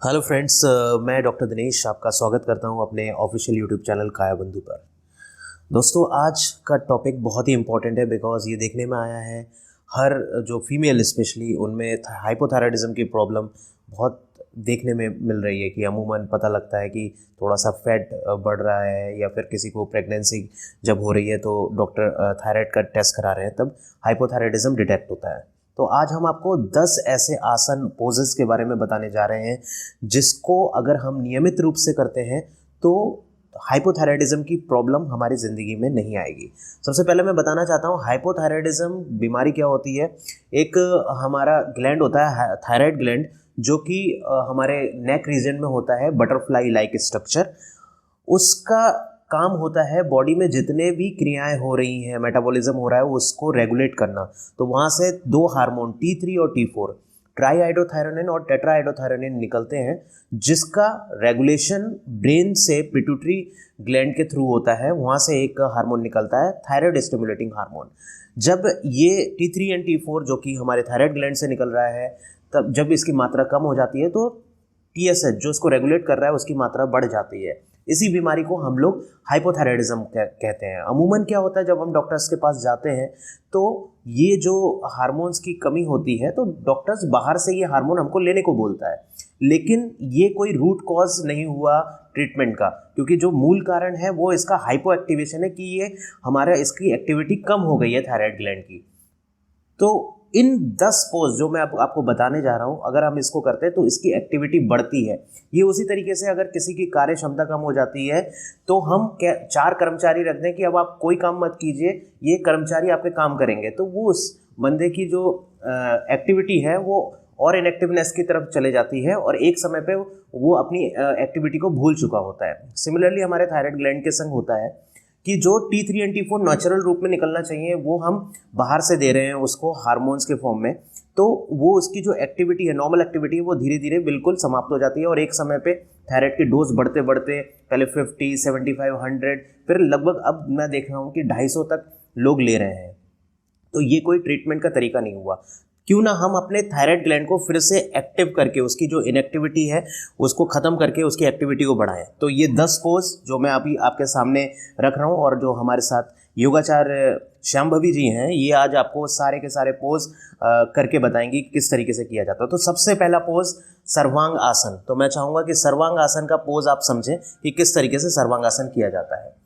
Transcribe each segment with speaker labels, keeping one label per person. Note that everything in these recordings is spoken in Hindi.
Speaker 1: हेलो फ्रेंड्स, मैं डॉक्टर दिनेश आपका स्वागत करता हूं अपने ऑफिशियल यूट्यूब चैनल काया बंधु पर। दोस्तों, आज का टॉपिक बहुत ही इंपॉर्टेंट है बिकॉज ये देखने में आया है हर जो फीमेल स्पेशली उनमें हाइपोथायराइडिज्म की प्रॉब्लम बहुत देखने में मिल रही है कि अमूमन पता लगता है कि थोड़ा सा फैट बढ़ रहा है या फिर किसी को प्रेगनेंसी जब हो रही है तो डॉक्टर थायराइड का टेस्ट करा रहे हैं तब हाइपोथायराइडिज्म डिटेक्ट होता है। तो आज हम आपको 10 ऐसे आसन पोजेस के बारे में बताने जा रहे हैं जिसको अगर हम नियमित रूप से करते हैं तो हाइपोथायराइडिज्म की प्रॉब्लम हमारी ज़िंदगी में नहीं आएगी। सबसे पहले मैं बताना चाहता हूँ हाइपोथायराइडिज्म बीमारी क्या होती है। एक हमारा ग्लैंड होता है थायराइड ग्लैंड, जो कि हमारे नेक रीजन में होता है, बटरफ्लाई लाइक स्ट्रक्चर। उसका काम होता है बॉडी में जितने भी क्रियाएं हो रही हैं, मेटाबॉलिज्म हो रहा है, उसको रेगुलेट करना। तो वहाँ से दो हार्मोन T3 और T4 ट्राईआइडोथायरोनिन और टेट्राआइडोथायरोनिन निकलते हैं, जिसका रेगुलेशन ब्रेन से पिट्यूटरी ग्लैंड के थ्रू होता है। वहाँ से एक हार्मोन निकलता है थायराइड स्टिमुलेटिंग हार्मोन। जब ये T3 एंड T4 जो कि हमारे थायराइड ग्लैंड से निकल रहा है, तब जब इसकी मात्रा कम हो जाती है तो TSH जो इसको रेगुलेट कर रहा है उसकी मात्रा बढ़ जाती है। इसी बीमारी को हम लोग हाइपोथायराइडिज्म कहते हैं। अमूमन क्या होता है, जब हम डॉक्टर्स के पास जाते हैं तो ये जो हार्मोन्स की कमी होती है तो डॉक्टर्स बाहर से ये हार्मोन हमको लेने को बोलता है, लेकिन ये कोई रूट कॉज नहीं हुआ ट्रीटमेंट का, क्योंकि जो मूल कारण है वो इसका हाइपो एक्टिवेशन है कि ये हमारा इसकी एक्टिविटी कम हो गई है थायराइड ग्लैंड की। तो इन 10 पोज जो मैं आपको बताने जा रहा हूँ, अगर हम इसको करते हैं तो इसकी एक्टिविटी बढ़ती है। ये उसी तरीके से अगर किसी की कार्य क्षमता कम हो जाती है तो हम 4 कर्मचारी रख दें कि अब आप कोई काम मत कीजिए, ये कर्मचारी आपके काम करेंगे, तो वो उस बंदे की जो एक्टिविटी है वो और इनएक्टिवनेस की तरफ चले जाती है और एक समय पे वो अपनी एक्टिविटी को भूल चुका होता है। सिमिलरली हमारे थायराइड ग्लैंड के संग होता है कि जो T3 एंड T4 नेचुरल रूप में निकलना चाहिए वो हम बाहर से दे रहे हैं उसको हार्मोन्स के फॉर्म में, तो वो उसकी जो एक्टिविटी है, नॉर्मल एक्टिविटी है, वो धीरे धीरे बिल्कुल समाप्त हो जाती है और एक समय पे थायराइड की डोज बढ़ते बढ़ते पहले 50, 75, 100, फिर लगभग अब मैं देख रहा हूँ कि 250 तक लोग ले रहे हैं। तो ये कोई ट्रीटमेंट का तरीका नहीं हुआ। क्यों ना हम अपने थायराइड ग्लैंड को फिर से एक्टिव करके उसकी जो इनएक्टिविटी है उसको ख़त्म करके उसकी एक्टिविटी को बढ़ाएं। तो ये 10 पोज जो मैं अभी आपके सामने रख रहा हूँ और जो हमारे साथ योगाचार्य श्यामभवी जी हैं, ये आज आपको सारे के सारे पोज करके बताएंगे कि किस तरीके से किया जाता है। तो सबसे पहला पोज सर्वांग आसन। तो मैं चाहूँगा कि सर्वांग आसन का पोज आप समझें कि किस तरीके से सर्वांग आसन किया जाता है।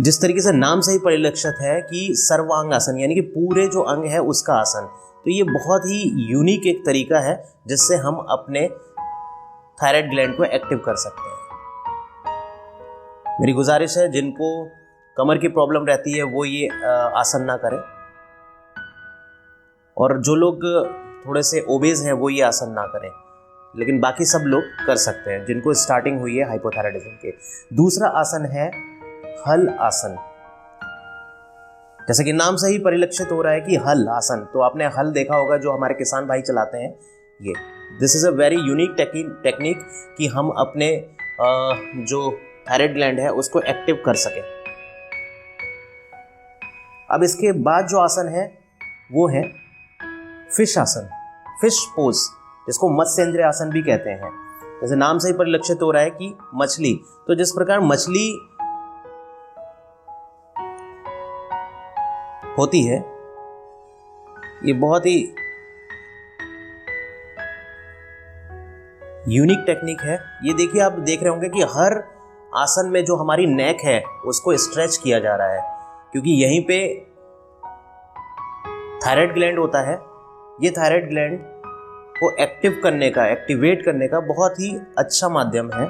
Speaker 1: जिस तरीके से नाम से ही परिलक्षित है कि सर्वांग आसन यानी कि पूरे जो अंग है उसका आसन, तो ये बहुत ही यूनिक एक तरीका है जिससे हम अपने थायराइड ग्लैंड को एक्टिव कर सकते हैं। मेरी गुजारिश है जिनको कमर की प्रॉब्लम रहती है वो ये आसन ना करें, और जो लोग थोड़े से ओबेज हैं वो ये आसन ना करें, लेकिन बाकी सब लोग कर सकते हैं जिनको स्टार्टिंग हुई है हाइपोथायराइडिज्म के। दूसरा आसन है हल आसन। जैसे कि नाम से ही परिलक्षित हो रहा है कि हल आसन, तो आपने हल देखा होगा जो हमारे किसान भाई चलाते हैं। ये this is a very unique technique कि हम अपने जो थायराइड ग्लैंड है उसको एक्टिव कर सके। अब इसके बाद जो आसन है वो है फिश आसन, फिश पोज, जिसको मत्स्येंद्र आसन भी कहते हैं। जैसे नाम से ही परिलक्षित हो रहा है कि मछली, तो जिस प्रकार मछली होती है, ये बहुत ही यूनिक टेक्निक है। ये देखिए, आप देख रहे होंगे कि हर आसन में जो हमारी नेक है उसको स्ट्रेच किया जा रहा है, क्योंकि यहीं पे थायराइड ग्लैंड होता है। ये थायराइड ग्लैंड को एक्टिव करने का, एक्टिवेट करने का बहुत ही अच्छा माध्यम है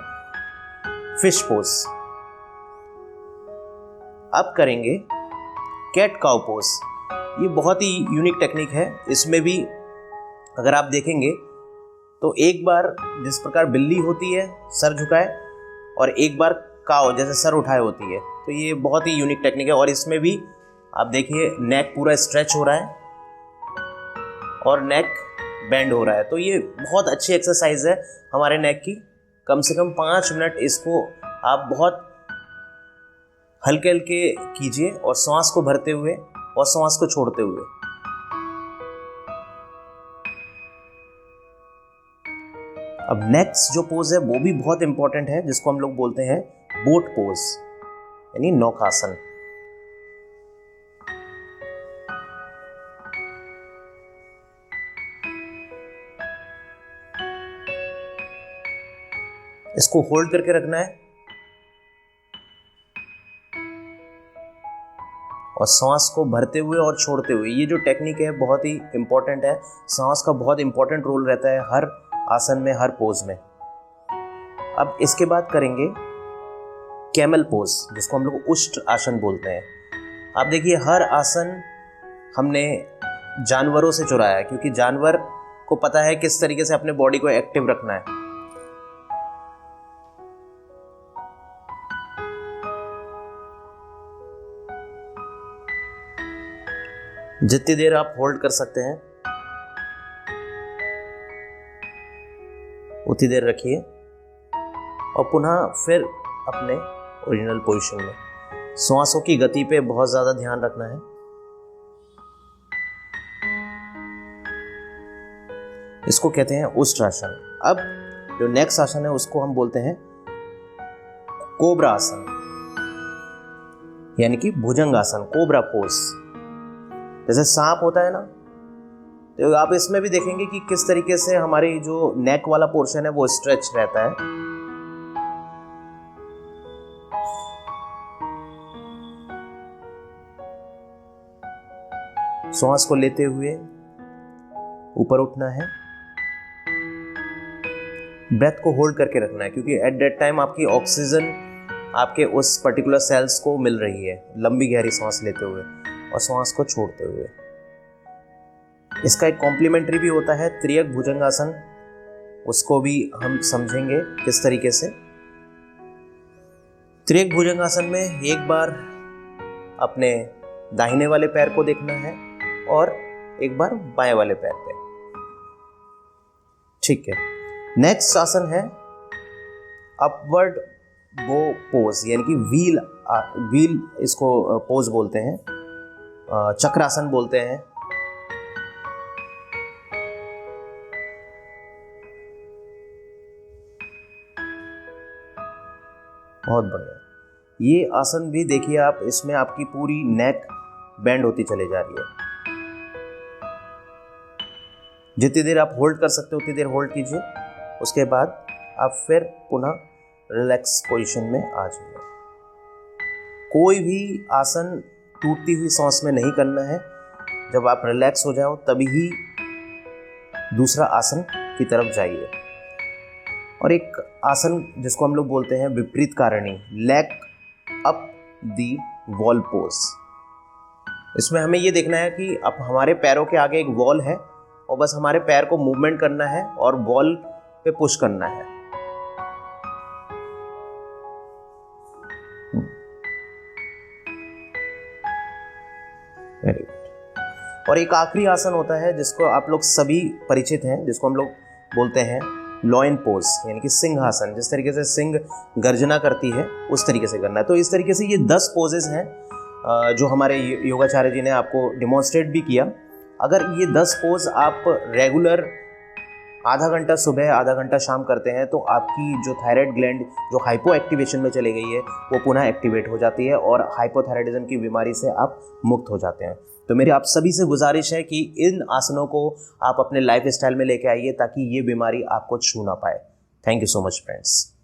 Speaker 1: फिश पोज। अब करेंगे कैट काउ पोज। ये बहुत ही यूनिक टेक्निक है। इसमें भी अगर आप देखेंगे तो एक बार जिस प्रकार बिल्ली होती है सर झुकाए और एक बार काउ जैसे सर उठाए होती है, तो ये बहुत ही यूनिक टेक्निक है। और इसमें भी आप देखिए नेक पूरा स्ट्रेच हो रहा है और नेक बेंड हो रहा है, तो ये बहुत अच्छी एक्सरसाइज है हमारे नेक की। कम से कम 5 मिनट इसको आप बहुत हल्के हल्के कीजिए और श्वास को भरते हुए और श्वास को छोड़ते हुए। अब नेक्स्ट जो पोज है वो भी बहुत इंपॉर्टेंट है, जिसको हम लोग बोलते हैं बोट पोज यानी नौकासन। इसको होल्ड करके रखना है और सांस को भरते हुए और छोड़ते हुए। ये जो टेक्निक है बहुत ही इंपॉर्टेंट है, सांस का बहुत इंपॉर्टेंट रोल रहता है हर आसन में, हर पोज में। अब इसके बाद करेंगे कैमल पोज, जिसको हम लोग उष्ट्र आसन बोलते हैं। आप देखिए हर आसन हमने जानवरों से चुराया है, क्योंकि जानवर को पता है किस तरीके से अपने बॉडी को एक्टिव रखना है। जितनी देर आप होल्ड कर सकते हैं उतनी देर रखिए और पुनः फिर अपने ओरिजिनल पोजीशन में। सांसों की गति पे बहुत ज़्यादा ध्यान रखना है। इसको कहते हैं उष्ट्रासन। अब जो नेक्स्ट आसन है उसको हम बोलते हैं कोबरा आसन, यानी कि भुजंगासन, कोबरा पोज। जैसे सांप होता है ना, तो आप इसमें भी देखेंगे कि किस तरीके से हमारी जो नेक वाला पोर्शन है वो स्ट्रेच रहता है। सांस को लेते हुए ऊपर उठना है, ब्रेथ को होल्ड करके रखना है, क्योंकि एट दैट टाइम आपकी ऑक्सीजन आपके उस पर्टिकुलर सेल्स को मिल रही है। लंबी गहरी सांस लेते हुए और सांस को छोड़ते हुए। इसका एक कॉम्प्लीमेंट्री भी होता है त्रियक भुजंगासन, उसको भी हम समझेंगे किस तरीके से। त्रियक भुजंगासन में एक बार अपने दाहिने वाले पैर को देखना है और एक बार बाएं वाले पैर पे। ठीक है। नेक्स्ट आसन है अपवर्ड बो पोज, यानी कि व्हील इसको पोज बोलते हैं, चक्रासन बोलते हैं। बहुत बढ़िया। ये आसन भी देखिए आप, इसमें आपकी पूरी नेक बेंड होती चली जा रही है। जितनी देर आप होल्ड कर सकते हो उतनी देर होल्ड कीजिए, उसके बाद आप फिर पुनः रिलैक्स पोजीशन में आ जाइए। कोई भी आसन टूटती हुई सांस में नहीं करना है। जब आप रिलैक्स हो जाओ तभी ही दूसरा आसन की तरफ जाइए। और एक आसन जिसको हम लोग बोलते हैं Viparita Karani, leg up the wall pose. इसमें हमें ये देखना है कि अब हमारे पैरों के आगे एक वॉल है और बस हमारे पैर को मूवमेंट करना है और वॉल पे पुश करना है। Very good. और एक आखिरी आसन होता है जिसको आप लोग सभी परिचित हैं, जिसको हम लोग बोलते हैं लॉयन पोज, यानी कि सिंहासन। जिस तरीके से सिंह गर्जना करती है उस तरीके से करना है। तो इस तरीके से ये 10 पोजेज हैं जो हमारे योगाचार्य जी ने आपको डिमॉन्स्ट्रेट भी किया। अगर ये 10 पोज आप रेगुलर आधा घंटा सुबह आधा घंटा शाम करते हैं तो आपकी जो थायराइड ग्लैंड जो हाइपो एक्टिवेशन में चली गई है वो पुनः एक्टिवेट हो जाती है और हाइपोथायराइडिज्म की बीमारी से आप मुक्त हो जाते हैं। तो मेरी आप सभी से गुजारिश है कि इन आसनों को आप अपने लाइफ स्टाइल में लेके आइए ताकि ये बीमारी आपको छू ना पाए। Thank you so much friends.